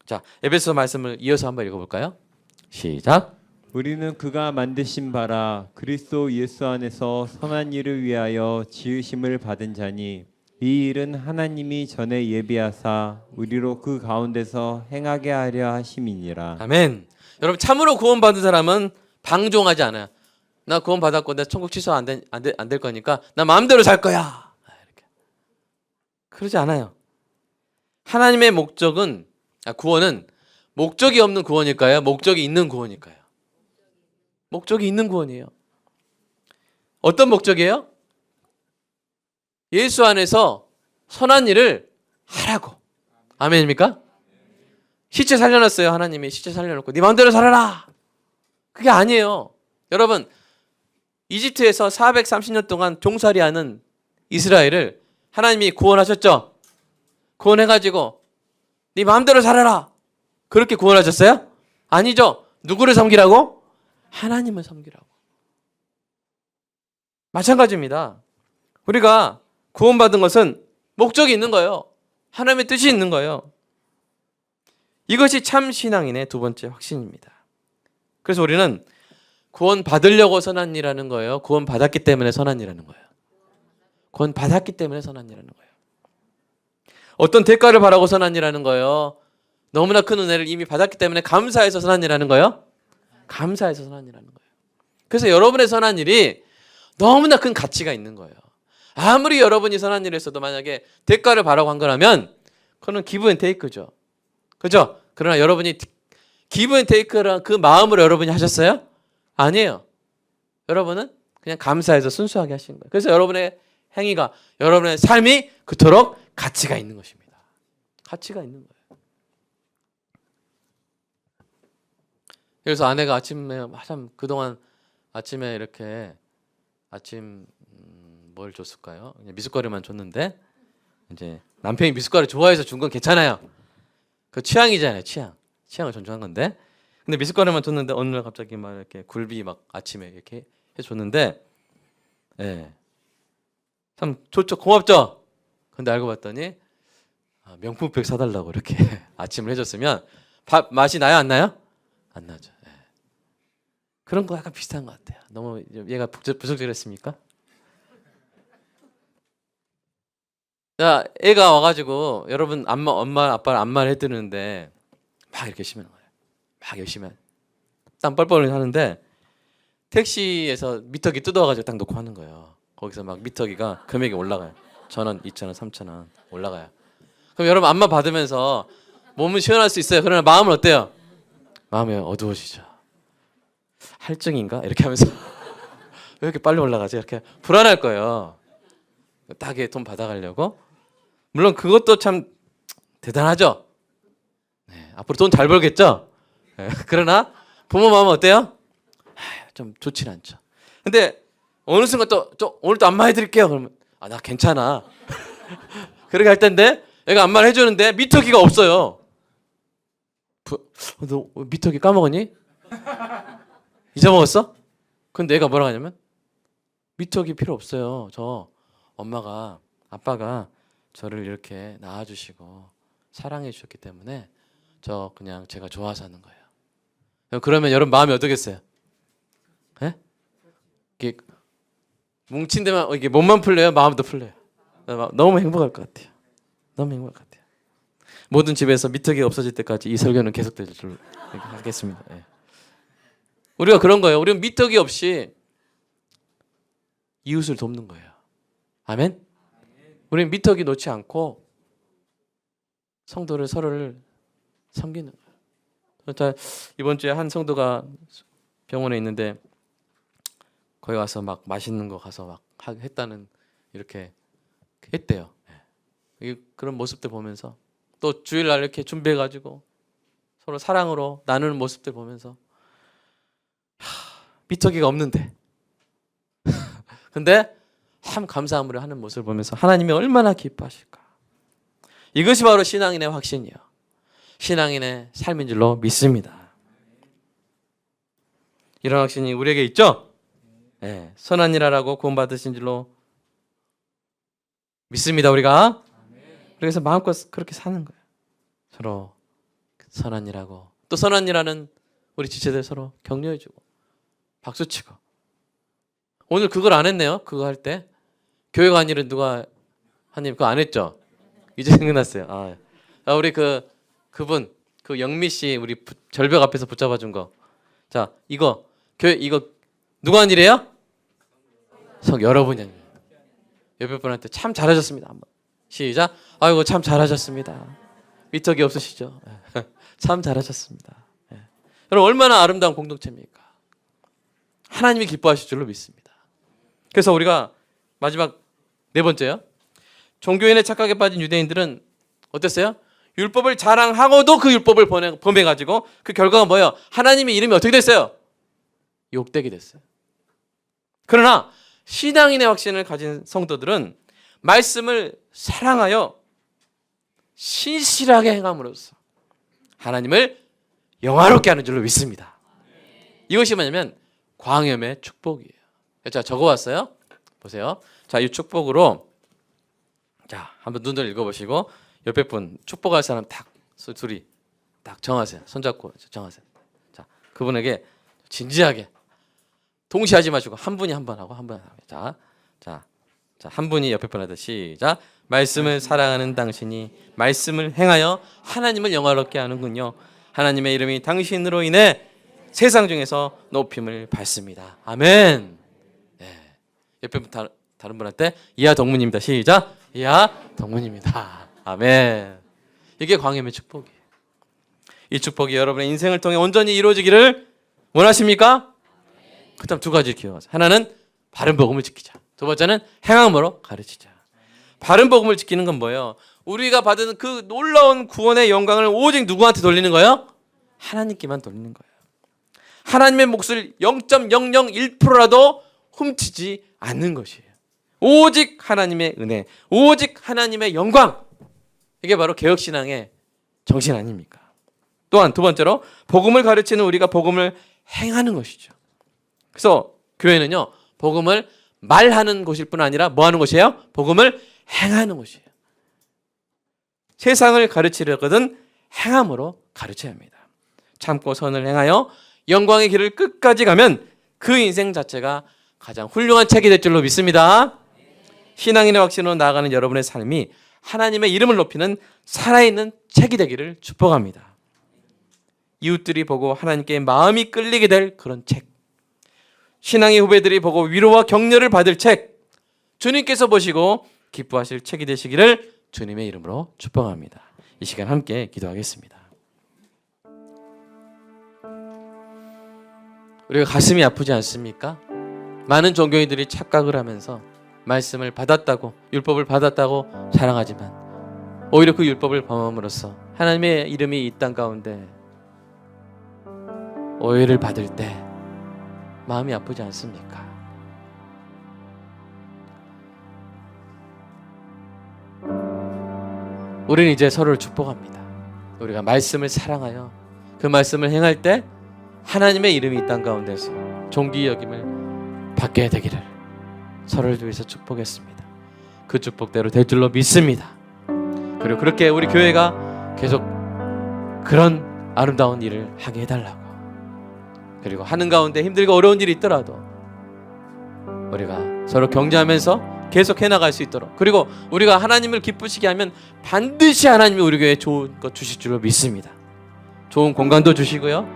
자, 에베소 말씀을 이어서 한번 읽어볼까요? 시작. 우리는 그가 만드신 바라 그리스도 예수 안에서 선한 일을 위하여 지으심을 받은 자니 이 일은 하나님이 전에 예비하사 우리로 그 가운데서 행하게 하려 하심이니라. 아멘. 여러분 참으로 구원받은 사람은 방종하지 않아요. 나 구원받았고 내 천국 취소 안 될 거니까 나 마음대로 살 거야. 이렇게. 그러지 않아요. 하나님의 목적은 구원은 목적이 없는 구원일까요? 목적이 있는 구원일까요? 목적이 있는 구원이에요. 어떤 목적이에요? 예수 안에서 선한 일을 하라고. 아멘입니까? 시체 살려놨어요. 하나님이 시체 살려놓고 네 마음대로 살아라. 그게 아니에요. 여러분 이집트에서 430년 동안 종살이하는 이스라엘을 하나님이 구원하셨죠? 구원해가지고 네 마음대로 살아라. 그렇게 구원하셨어요? 아니죠. 누구를 섬기라고? 하나님을 섬기라고. 마찬가지입니다. 우리가 구원받은 것은 목적이 있는 거예요. 하나님의 뜻이 있는 거예요. 이것이 참 신앙인의 두 번째 확신입니다. 그래서 우리는 구원 받으려고 선한 일하는 거예요. 구원 받았기 때문에 선한 일하는 거예요. 구원 받았기 때문에 선한 일하는 거예요. 어떤 대가를 바라고 선한 일하는 거예요. 너무나 큰 은혜를 이미 받았기 때문에 감사해서 선한 일하는 거예요. 감사해서 선한 일하는 거예요. 그래서 여러분의 선한 일이 너무나 큰 가치가 있는 거예요. 아무리 여러분이 선한 일을 했어도 만약에 대가를 바라고 한 거라면 그거는 기브 앤 테이크죠. 그죠? 그러나 여러분이 기브 앤 테이크란 그 마음으로 여러분이 하셨어요? 아니에요. 여러분은 그냥 감사해서 순수하게 하신 거예요. 그래서 여러분의 행위가, 여러분의 삶이 그토록 가치가 있는 것입니다. 가치가 있는 거예요. 그래서 아내가 아침에 참 그동안 아침에 이렇게 아침 뭘 줬을까요? 그냥 미숫가루만 줬는데 이제 남편이 미숫가루 좋아해서 준 건 괜찮아요. 그 취향이잖아요. 취향을 존중한 건데. 근데 미숫가루만 줬는데 어느 날 갑자기 막 이렇게 굴비 막 아침에 이렇게 해줬는데, 예, 참 좋죠, 고맙죠. 근데 알고 봤더니 명품백 사달라고 이렇게 아침을 해줬으면 밥 맛이 나요, 안 나요? 안 나죠. 예. 그런 거 약간 비슷한 것 같아요. 너무 얘가 부적절했습니까? 자, 애가 와가지고 여러분 엄마 아빠를 안마를 해드리는데 막 이렇게 심는 거예요. 막 열심히 땀 뻘뻘 하는데 택시에서 미터기 뜯어가지고 딱 놓고 하는 거예요. 거기서 막 미터기가 금액이 올라가요. 1,000원, 2,000원, 3,000원 올라가요. 그럼 여러분 안마 받으면서 몸은 시원할 수 있어요. 그러나 마음은 어때요? 마음이 어두워지죠. 할증인가? 이렇게 하면서 왜 이렇게 빨리 올라가지? 이렇게 불안할 거예요. 딱에 돈 받아가려고. 물론 그것도 참 대단하죠. 네, 앞으로 돈 잘 벌겠죠. 네, 그러나 부모 마음은 어때요? 좀 좋진 않죠. 근데 어느 순간 또 오늘 또 안마 해드릴게요. 그러면 나 괜찮아. 그렇게 할 텐데 얘가 안마를 해주는데 미터기가 없어요. 너 미터기 까먹었니? 잊어먹었어? 근데 얘가 뭐라고 하냐면 미터기 필요 없어요. 저 엄마가 아빠가 저를 이렇게 낳아주시고 사랑해 주셨기 때문에 저 그냥 제가 좋아서 하는 거예요. 그러면 여러분 마음이 어떠겠어요? 예? 이게 뭉친 데만 이게 몸만 풀려요? 마음도 풀려요? 너무 행복할 것 같아요. 너무 행복할 것 같아요. 모든 집에서 미터기가 없어질 때까지 이 설교는 계속될 줄 하겠습니다. 예. 우리가 그런 거예요. 우리는 미터기 없이 이웃을 돕는 거예요. 아멘? 우리는 미터기 놓지 않고 성도를 서로를 섬기는 거예요. 이번 주에 한 성도가 병원에 있는데 거기 와서 막 맛있는 거 가서 막 했다는 이렇게 했대요. 그런 모습들 보면서 또 주일날 이렇게 준비해가지고 서로 사랑으로 나누는 모습들 보면서 미터기가 없는데 근데 참 감사함으로 하는 모습을 보면서 하나님이 얼마나 기뻐하실까. 이것이 바로 신앙인의 확신이요, 신앙인의 삶인 줄로 믿습니다. 이런 확신이 우리에게 있죠? 네, 선한 일 하라고 구원받으신 줄로 믿습니다. 우리가 그래서 마음껏 그렇게 사는 거예요. 서로 선한 일하고 또 선한 일하는 우리 지체들 서로 격려해주고 박수치고. 오늘 그걸 안 했네요. 그거 할 때 교회 간 일은 누가 한님 그거 안 했죠? 이제 생각났어요. 우리 그분 그 영미 씨 우리 절벽 앞에서 붙잡아 준 거. 자, 이거 교회 이거 누가 한 일이에요? 여러분이 한 일. 옆에 분한테 참 잘하셨습니다. 한번 시작. 아이고 참 잘하셨습니다. 미터기 없으시죠? 참 잘하셨습니다. 여러분 얼마나 아름다운 공동체입니까? 하나님이 기뻐하실 줄로 믿습니다. 그래서 우리가 마지막 네 번째요. 종교인의 착각에 빠진 유대인들은 어땠어요? 율법을 자랑하고도 그 율법을 범해가지고 그 결과가 뭐예요? 하나님의 이름이 어떻게 됐어요? 욕되게 됐어요. 그러나 신앙인의 확신을 가진 성도들은 말씀을 사랑하여 신실하게 행함으로써 하나님을 영화롭게 하는 줄로 믿습니다. 이것이 뭐냐면 광염의 축복이에요. 자, 적어왔어요. 보세요. 자, 이 축복으로 자, 한번 눈을 읽어보시고 옆에 분 축복할 사람 딱 둘이 딱 정하세요. 손잡고 정하세요. 자, 그분에게 진지하게 동시에 하지 마시고 한 분이 한 번 하고 한 분 하고 자, 한 분이 옆에 분한테 시작. 말씀을 사랑하는 당신이 말씀을 행하여 하나님을 영화롭게 하는군요. 하나님의 이름이 당신으로 인해 세상 중에서 높임을 받습니다. 아멘. 네. 옆에 분 다른 분한테 이하 동문입니다. 시작. 이하 동문입니다. 아멘. 이게 광야의 축복이에요. 이 축복이 여러분의 인생을 통해 온전히 이루어지기를 원하십니까? 그다음 두 가지 기억하세요. 하나는 바른 복음을 지키자. 두 번째는 행함으로 가르치자. 바른 복음을 지키는 건 뭐예요? 우리가 받은 그 놀라운 구원의 영광을 오직 누구한테 돌리는 거예요? 하나님께만 돌리는 거예요. 하나님의 몫을 0.001%라도 훔치지 않는 것이에요. 오직 하나님의 은혜, 오직 하나님의 영광. 이게 바로 개혁신앙의 정신 아닙니까? 또한 두 번째로 복음을 가르치는 우리가 복음을 행하는 것이죠. 그래서 교회는요, 복음을 말하는 곳일 뿐 아니라 뭐 하는 곳이에요? 복음을 행하는 곳이에요. 세상을 가르치려거든 행함으로 가르쳐야 합니다. 참고 선을 행하여 영광의 길을 끝까지 가면 그 인생 자체가 가장 훌륭한 책이 될 줄로 믿습니다. 신앙인의 확신으로 나아가는 여러분의 삶이 하나님의 이름을 높이는 살아있는 책이 되기를 축복합니다. 이웃들이 보고 하나님께 마음이 끌리게 될 그런 책, 신앙의 후배들이 보고 위로와 격려를 받을 책, 주님께서 보시고 기뻐하실 책이 되시기를 주님의 이름으로 축복합니다. 이 시간 함께 기도하겠습니다. 우리가 가슴이 아프지 않습니까? 많은 종교인들이 착각을 하면서 말씀을 받았다고, 율법을 받았다고 자랑하지만 오히려 그 율법을 범함으로써 하나님의 이름이 이 땅 가운데 오해를 받을 때 마음이 아프지 않습니까? 우리는 이제 서로를 축복합니다. 우리가 말씀을 사랑하여 그 말씀을 행할 때 하나님의 이름이 이 땅 가운데서 존귀 여김을 받게 되기를 서로를 위해서 축복했습니다. 그 축복대로 될 줄로 믿습니다. 그리고 그렇게 우리 교회가 계속 그런 아름다운 일을 하게 해달라고, 그리고 하는 가운데 힘들고 어려운 일이 있더라도 우리가 서로 격려하면서 계속 해나갈 수 있도록, 그리고 우리가 하나님을 기쁘시게 하면 반드시 하나님이 우리 교회에 좋은 것 주실 줄로 믿습니다. 좋은 공간도 주시고요,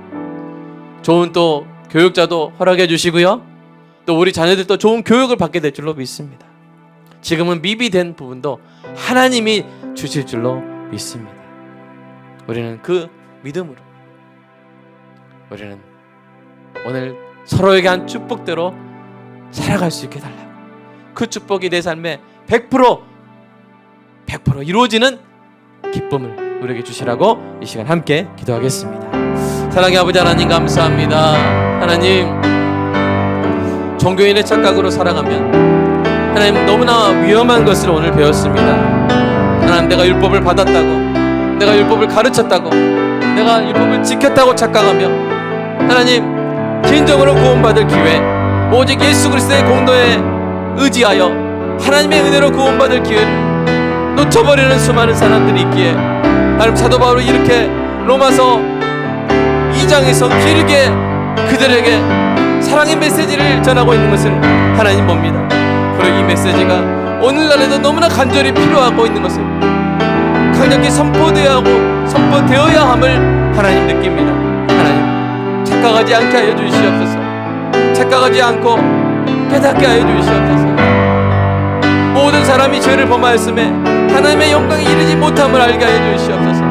좋은 또 교육자도 허락해 주시고요, 또 우리 자녀들도 좋은 교육을 받게 될 줄로 믿습니다. 지금은 미비된 부분도 하나님이 주실 줄로 믿습니다. 우리는 그 믿음으로 우리는 오늘 서로에게 한 축복대로 살아갈 수 있게 달라고, 그 축복이 내 삶에 100% 이루어지는 기쁨을 우리에게 주시라고 이 시간 함께 기도하겠습니다. 사랑의 아버지 하나님, 감사합니다. 하나님, 종교인의 착각으로 살아가면 하나님 너무나 위험한 것을 오늘 배웠습니다. 하나님, 내가 율법을 받았다고, 내가 율법을 가르쳤다고, 내가 율법을 지켰다고 착각하며 하나님, 진정으로 구원받을 기회, 오직 예수 그리스도의 공로에 의지하여 하나님의 은혜로 구원받을 기회를 놓쳐버리는 수많은 사람들이 있기에 하나님, 사도 바울이 이렇게 로마서 2장에서 길게 그들에게 사랑의 메시지를 전하고 있는 것을 하나님 봅니다. 그리고 이 메시지가 오늘날에도 너무나 간절히 필요하고 있는 것을 강력히 선포되어야 함을 하나님 느낍니다. 하나님, 착각하지 않게 하여 주시옵소서. 착각하지 않고 깨닫게 하여 주시옵소서. 모든 사람이 죄를 범하였음에 하나님의 영광에 이르지 못함을 알게 하여 주시옵소서.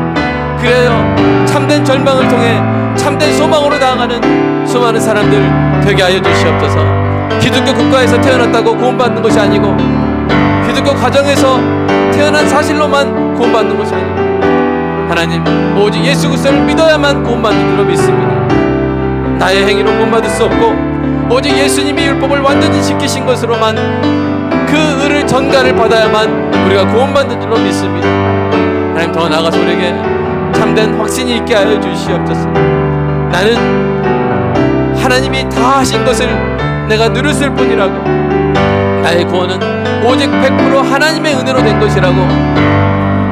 그래요, 참된 절망을 통해 참된 소망으로 나아가는 수많은 사람들 되게 하여 주시옵소서. 기독교 국가에서 태어났다고 구원받는 것이 아니고, 기독교 가정에서 태어난 사실로만 구원받는 것이 아니고, 하나님, 오직 예수 그리스도를 믿어야만 구원받는 줄로 믿습니다. 나의 행위로 구원받을 수 없고 오직 예수님이 율법을 완전히 지키신 것으로만 그 의를 전가를 받아야만 우리가 구원받는 줄로 믿습니다. 하나님, 더 나아가서 우리에게 참된 확신이 있게 하여 주시옵소서. 나는 하나님이 다 하신 것을 내가 누렸을 뿐이라고, 나의 구원은 오직 100% 하나님의 은혜로 된 것이라고,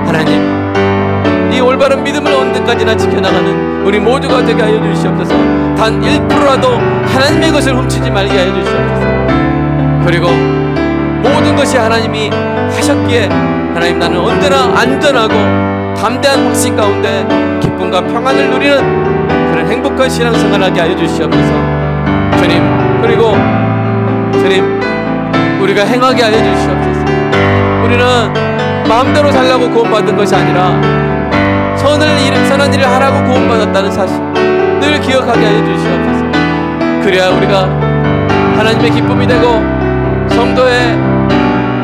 하나님 이 올바른 믿음을 언제까지나 지켜나가는 우리 모두가 되게 하여 주시옵소서. 단 1%라도 하나님의 것을 훔치지 말게 하여 주시옵소서. 그리고 모든 것이 하나님이 하셨기에 하나님, 나는 언제나 안전하고 담대한 확신 가운데 기쁨과 평안을 누리는 그런 행복한 신앙생활을 하게 하여 주시옵소서. 주님, 그리고 주님, 우리가 행하게 하여 주시옵소서. 우리는 마음대로 살라고 구원받은 것이 아니라 선한 일을 하라고 구원받았다는 사실 늘 기억하게 하여 주시옵소서. 그래야 우리가 하나님의 기쁨이 되고 성도의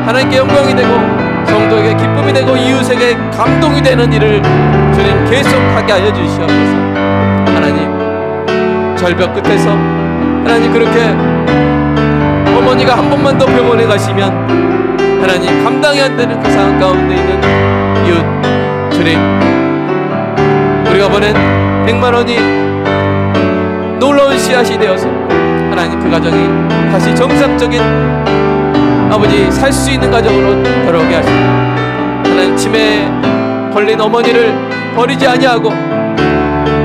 하나님께 영광이 되고 성도에게 기쁨이 되고 이웃에게 감동이 되는 일을 주님 계속하게 하여 주시옵소서. 하나님, 절벽 끝에서 하나님 그렇게 어머니가 한 번만 더 병원에 가시면 하나님 감당이 안 되는 그 상황 가운데 있는 이웃, 주님, 우리가 보낸 100만 원이 놀라운 씨앗이 되어서 하나님 그 가정이 다시 정상적인 아버지 살 수 있는 가정으로 돌아오게 하시고, 하나님 치매에 걸린 어머니를 버리지 아니하고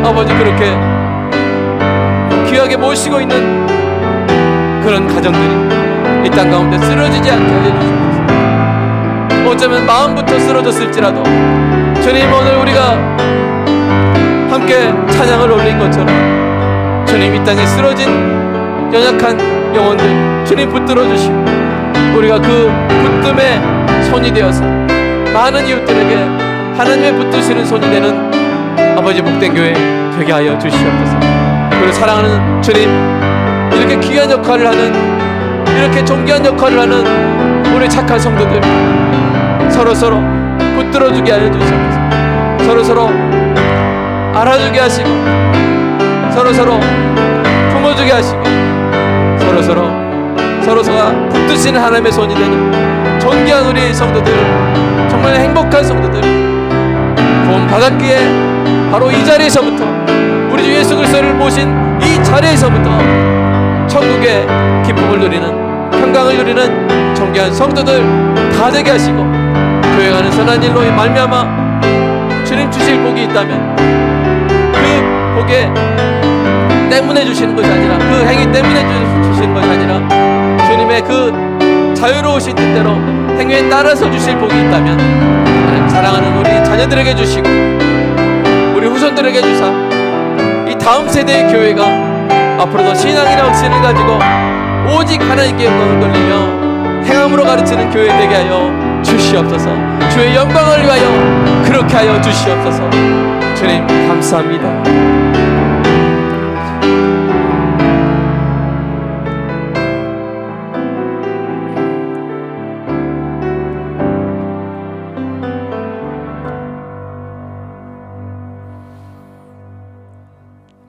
아버지 그렇게 귀하게 모시고 있는 그런 가정들이 이 땅 가운데 쓰러지지 않게 하여 주시옵소서. 어쩌면 마음부터 쓰러졌을지라도 주님, 오늘 우리가 함께 찬양을 올린 것처럼 주님, 이 땅에 쓰러진 연약한 영혼들 주님 붙들어 주시고, 우리가 그 붙듦의 손이 되어서 많은 이웃들에게 하나님의 붙드시는 손이 되는 아버지 복된 교회 되게 하여 주시옵소서. 그리고 사랑하는 주님, 이렇게 귀한 역할을 하는, 이렇게 존귀한 역할을 하는 우리 착한 성도들 서로서로 붙들어주게 하여 주시옵소서. 서로서로 알아주게 하시고 서로서로 품어주게 하시고 서로서가 붙드시는 하나님의 손이 되는 존귀한 우리 성도들, 정말 행복한 성도들 구원 받았기에 바로 이 자리에서부터 우리 주 예수 그리스도를 모신 이 자리에서부터 천국의 기쁨을 누리는, 평강을 누리는 존귀한 성도들 다 되게 하시고, 교회 가는 선한 일로 말미암아 주님 주실 복이 있다면 그 복에 때문에 주시는 것이 아니라, 그 행위 때문에 주시는 것이 아니라 주님의 그 자유로우신 뜻대로 행위에 따라서 주실 복이 있다면 하나님 사랑하는 우리 자녀들에게 주시고 우리 후손들에게 주사 이 다음 세대의 교회가 앞으로도 신앙이나 확신을 가지고 오직 하나님께 영광을 돌리며 행함으로 가르치는 교회 되게 하여 주시옵소서. 주의 영광을 위하여 그렇게 하여 주시옵소서. 주님 감사합니다.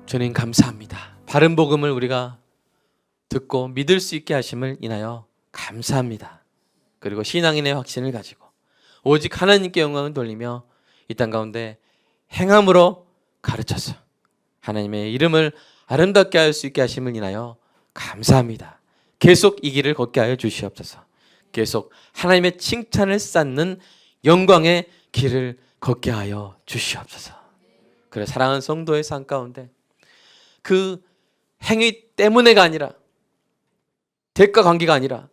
주님 감사합니다. 바른 복음을 우리가 듣고 믿을 수 있게 하심을 인하여 감사합니다. 그리고 신앙인의 확신을 가지고 오직 하나님께 영광을 돌리며 이 땅 가운데 행함으로 가르쳐서 하나님의 이름을 아름답게 할 수 있게 하심을 인하여 감사합니다. 계속 이 길을 걷게 하여 주시옵소서. 계속 하나님의 칭찬을 쌓는 영광의 길을 걷게 하여 주시옵소서. 그래, 사랑하는 성도의 삶 가운데 그 행위 때문에가 아니라, 대가 관계가 아니라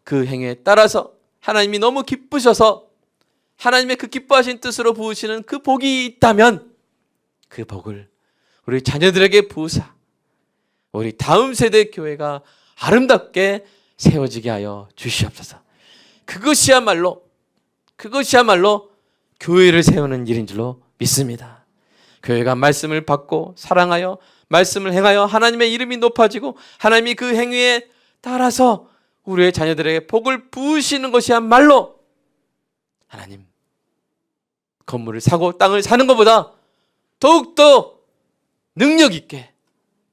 그 행위에 따라서 하나님이 너무 기쁘셔서 하나님의 그 기뻐하신 뜻으로 부으시는 그 복이 있다면 그 복을 우리 자녀들에게 부으사 우리 다음 세대 교회가 아름답게 세워지게 하여 주시옵소서. 그것이야말로 교회를 세우는 일인 줄로 믿습니다. 교회가 말씀을 받고 사랑하여 말씀을 행하여 하나님의 이름이 높아지고 하나님이 그 행위에 따라서 우리의 자녀들에게 복을 부으시는 것이야말로 하나님 건물을 사고 땅을 사는 것보다 더욱더 능력 있게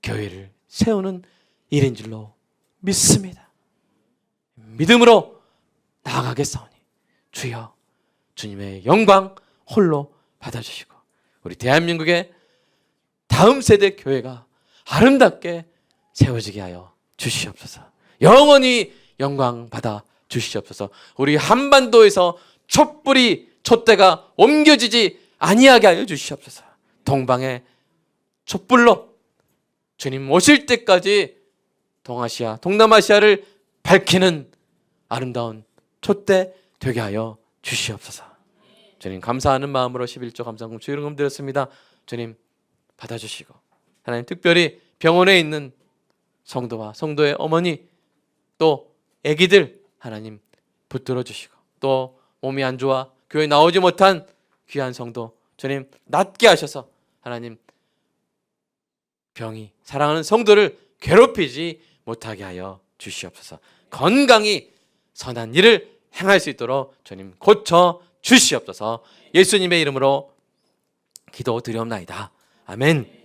교회를 세우는 일인 줄로 믿습니다. 믿음으로 나아가겠사오니 주여 주님의 영광 홀로 받아주시고 우리 대한민국의 다음 세대 교회가 아름답게 세워지게 하여 주시옵소서. 영원히 영광 받아 주시옵소서. 우리 한반도에서 촛대가 옮겨지지 아니하게 하여 주시옵소서. 동방의 촛불로 주님 오실 때까지 동아시아, 동남아시아를 밝히는 아름다운 촛대 되게 하여 주시옵소서. 주님 감사하는 마음으로 11조 감사금 주일금 드렸습니다. 주님 받아주시고 하나님 특별히 병원에 있는 성도와 성도의 어머니 또 아기들 하나님 붙들어 주시고 또 몸이 안 좋아 교회 나오지 못한 귀한 성도 주님 낫게 하셔서 하나님 병이 사랑하는 성도를 괴롭히지 못하게 하여 주시옵소서. 건강히 선한 일을 행할 수 있도록 주님 고쳐 주시옵소서. 예수님의 이름으로 기도드리옵나이다. 아멘.